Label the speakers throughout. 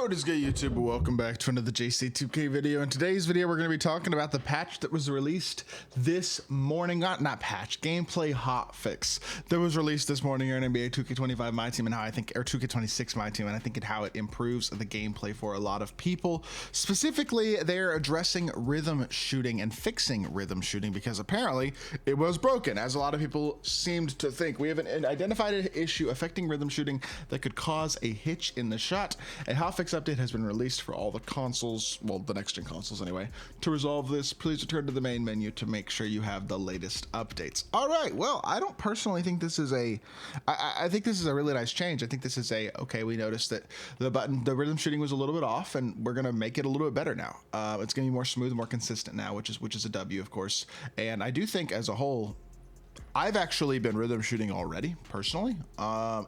Speaker 1: What is good, YouTube? Welcome back to another JC2K video. In today's video, we're going to be talking about the patch that was released this morning. Not patch, gameplay hotfix that was released this morning here in NBA 2K25 My Team, and how I think, or 2K26 My Team, and I think how it improves the gameplay for a lot of people. Specifically, they're addressing rhythm shooting and fixing rhythm shooting because apparently it was broken, as a lot of people seemed to think. We have an identified issue affecting rhythm shooting that could cause a hitch in the shot. A hotfix update has been released for all the consoles, well, the next gen consoles anyway. To resolve this, please return to the main menu to make sure you have the latest updates. All right, well, I don't personally think this is I think this is a really nice change. I think this is okay, we noticed that the rhythm shooting was a little bit off, and we're gonna make it a little bit better now. It's gonna be more smooth, more consistent now, which is a W, of course. And I do think as a whole, I've actually been rhythm shooting already, personally,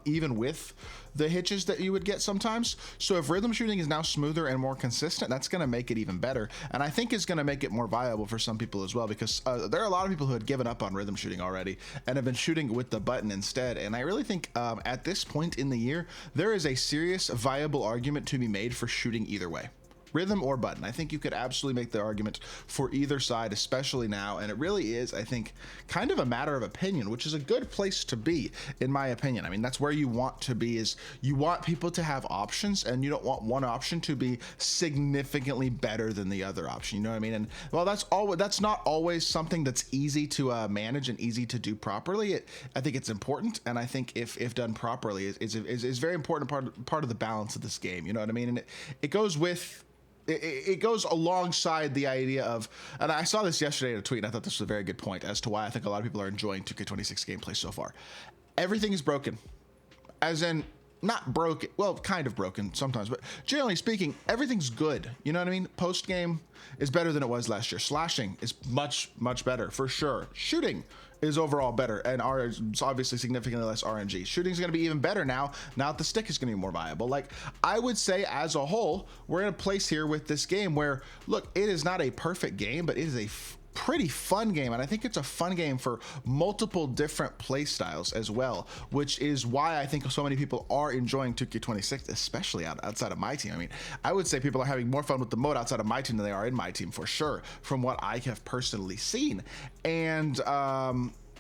Speaker 1: even with the hitches that you would get sometimes. So if rhythm shooting is now smoother and more consistent, that's going to make it even better. And I think it's going to make it more viable for some people as well, because there are a lot of people who had given up on rhythm shooting already and have been shooting with the button instead. And I really think at this point in the year, there is a serious viable argument to be made for shooting either way, rhythm or button. I think you could absolutely make the argument for either side, especially now. And it really is, I think, kind of a matter of opinion, which is a good place to be, in my opinion. I mean, that's where you want to be, is you want people to have options, and you don't want one option to be significantly better than the other option. You know what I mean? And well, that's not always something that's easy to manage and easy to do properly. I think it's important, and I think if done properly, is very important part of the balance of this game. You know what I mean? And it goes with. It goes alongside the idea of, and I saw this yesterday in a tweet, and I thought this was a very good point as to why I think a lot of people are enjoying 2K26 gameplay so far. Everything is broken, as in not broken, well, kind of broken sometimes, but generally speaking, everything's good. You know what I mean? Post game is better than it was last year. Slashing is much better for sure. Shooting is overall better, and it's obviously significantly less RNG. Shooting is going to be even better now that the stick is going to be more viable. Like, I would say as a whole, we're in a place here with this game where, look, it is not a perfect game, but it is a pretty fun game, and I think it's a fun game for multiple different play styles as well, which is why I think so many people are enjoying 2K26, especially outside of My Team. I mean, I would say people are having more fun with the mode outside of My Team than they are in My Team, for sure, from what I have personally seen. And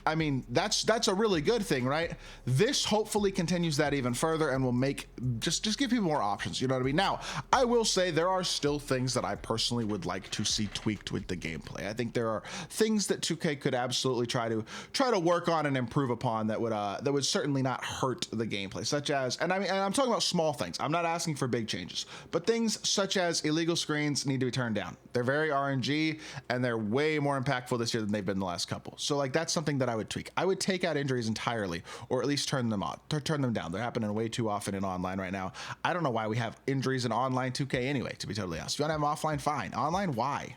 Speaker 1: I mean, that's a really good thing, right? This hopefully continues that even further and will make just give people more options. You know what I mean? Now, I will say there are still things that I personally would like to see tweaked with the gameplay. I think there are things that 2K could absolutely try to work on and improve upon that would certainly not hurt the gameplay, such as, and I'm talking about small things. I'm not asking for big changes, but things such as illegal screens need to be turned down. They're very RNG, and they're way more impactful this year than they've been the last couple. So like, that's something that I would tweak. I would take out injuries entirely, or at least turn them down. They're happening way too often in online right now. I don't know why we have injuries in online 2K anyway, to be totally honest. If you want to have them offline, fine. Online, why?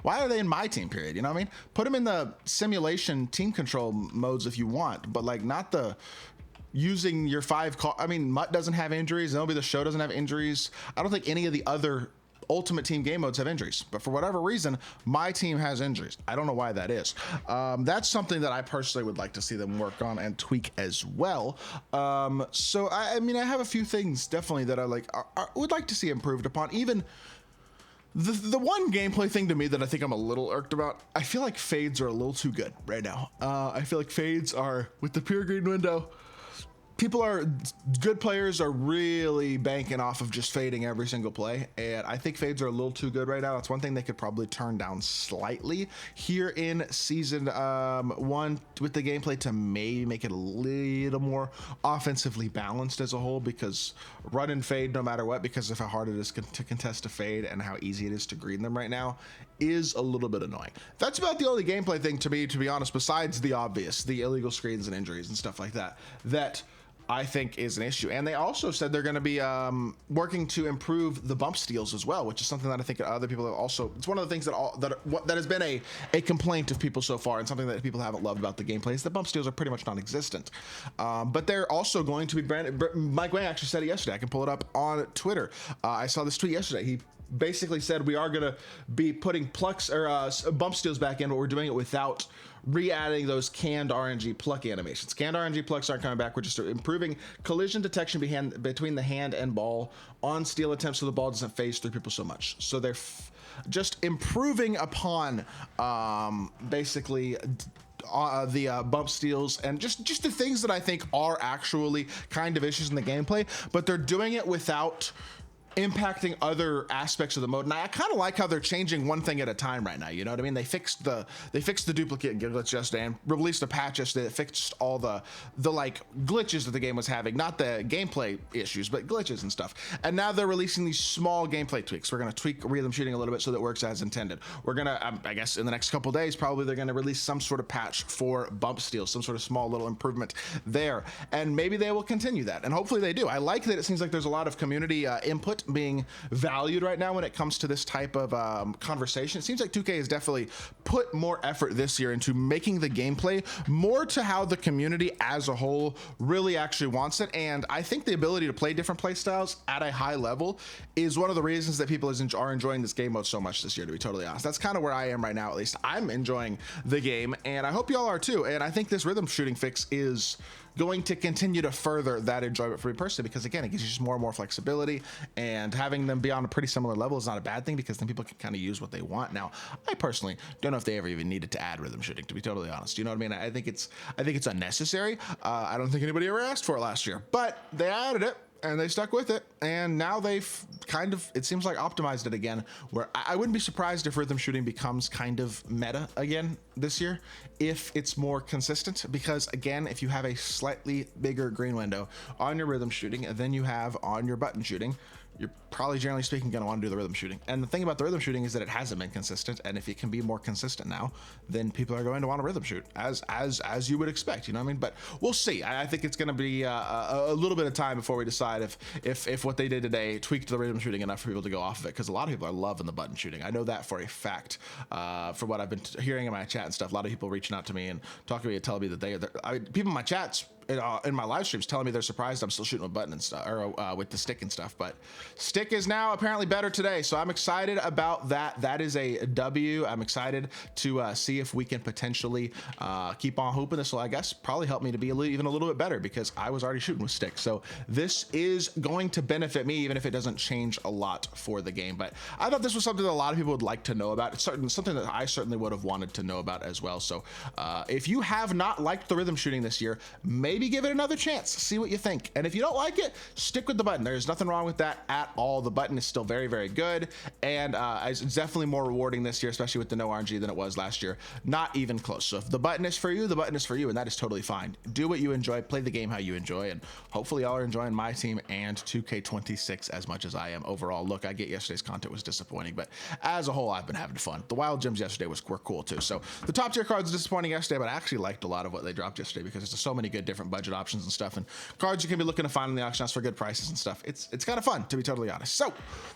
Speaker 1: Why are they in My Team, period? You know what I mean? Put them in the simulation team control modes if you want, but like, not the using your I mean, Mutt doesn't have injuries. MLB The Show doesn't have injuries. I don't think any of the other Ultimate Team game modes have injuries, but for whatever reason, My Team has injuries. I don't know why that is. That's something that I personally would like to see them work on and tweak as well. So I mean, I have a few things definitely that I would like to see improved upon. Even the one gameplay thing to me that I think I'm a little irked about, I feel like fades are a little too good right now. I feel like fades are, with the pure green window, good players are really banking off of just fading every single play, and I think fades are a little too good right now. That's one thing they could probably turn down slightly here in season 1 with the gameplay, to maybe make it a little more offensively balanced as a whole, because run and fade no matter what, because of how hard it is to contest a fade and how easy it is to green them right now, is a little bit annoying. That's about the only gameplay thing to me, to be honest, besides the obvious, the illegal screens and injuries and stuff like that, that I think is an issue. And they also said they're going to be working to improve the bump steals as well, which is something that I think other people have also, it's one of the things that has been a complaint of people so far, and something that people haven't loved about the gameplay, is that bump steals are pretty much non-existent. But they're also going to be Mike Wang actually said it yesterday. I can pull it up on Twitter. I saw this tweet yesterday. He basically said we are going to be putting plucks or bump steals back in, but we're doing it without re-adding those canned RNG pluck animations. Canned RNG plucks aren't coming back. We're just improving collision detection between the hand and ball on steal attempts, so the ball doesn't phase through people so much. So they're just improving upon basically the bump steals and just the things that I think are actually kind of issues in the gameplay, but they're doing it without impacting other aspects of the mode. And I kind of like how they're changing one thing at a time right now. You know what I mean? They fixed the duplicate glitch yesterday and released a patch yesterday that fixed all the like glitches that the game was having, not the gameplay issues, but glitches and stuff. And now they're releasing these small gameplay tweaks. We're going to tweak rhythm shooting a little bit so that it works as intended. We're going to, I guess in the next couple days, probably they're going to release some sort of patch for bump steals, some sort of small little improvement there. And maybe they will continue that. And hopefully they do. I like that it seems like there's a lot of community input being valued right now when it comes to this type of conversation. It seems like 2K has definitely put more effort this year into making the gameplay more to how the community as a whole really actually wants it. And I think the ability to play different play styles at a high level is one of the reasons that people are enjoying this game mode so much this year, to be totally honest. That's kind of where I am right now. At least I'm enjoying the game, and I hope y'all are too. And I think this rhythm shooting fix is going to continue to further that enjoyment for me personally, because again, it gives you just more and more flexibility, and having them be on a pretty similar level is not a bad thing, because then people can kind of use what they want. Now, I personally don't know if they ever even needed to add rhythm shooting, to be totally honest. You know what I mean? I think it's unnecessary. I don't think anybody ever asked for it last year, but they added it and they stuck with it, and now they've kind of, it seems like, optimized it again, where I wouldn't be surprised if rhythm shooting becomes kind of meta again this year if it's more consistent, because again, if you have a slightly bigger green window on your rhythm shooting than you have on your button shooting, you're probably, generally speaking, going to want to do the rhythm shooting. And the thing about the rhythm shooting is that it hasn't been consistent, and if it can be more consistent now, then people are going to want to rhythm shoot, as you would expect, you know what I mean? But we'll see. I think it's going to be a little bit of time before we decide if what they did today tweaked the rhythm shooting enough for people to go off of it, because a lot of people are loving the button shooting. I know that for a fact, from what I've been hearing in my chat and stuff. A lot of people reaching out to me and talking to me and telling me that people in my chats in my live streams telling me they're surprised I'm still shooting with button and stuff, or with the stick and stuff. But stick is now apparently better today, so I'm excited about that. That is a W. I'm excited to see if we can potentially keep on hooping. This will, I guess, probably help me to be even a little bit better, because I was already shooting with stick. So this is going to benefit me, even if it doesn't change a lot for the game. But I thought this was something that a lot of people would like to know about. It's something that I certainly would have wanted to know about as well. So if you have not liked the rhythm shooting this year, maybe give it another chance, see what you think. And if you don't like it, stick with the button. There's nothing wrong with that at all. The button is still very, very good, and it's definitely more rewarding this year, especially with the no RNG, than it was last year. Not even close. So if the button is for you, the button is for you, and that is totally fine. Do what you enjoy, play the game how you enjoy, and hopefully y'all are enjoying my team and 2K26 as much as I am overall. Look, I get yesterday's content was disappointing, but as a whole, I've been having fun. The wild gems yesterday were cool too. So the top tier cards were disappointing yesterday, but I actually liked a lot of what they dropped yesterday, because there's so many good different budget options and stuff, and cards you can be looking to find in the auction house for good prices and stuff. It's kind of fun, to be totally honest. So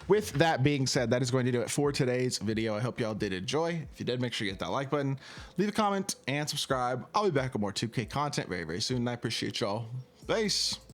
Speaker 1: with that being said, that is going to do it for today's video. I hope y'all did enjoy. If you did, make sure you hit that like button, leave a comment, and subscribe. I'll be back with more 2K content very, very soon, and I appreciate y'all. Peace.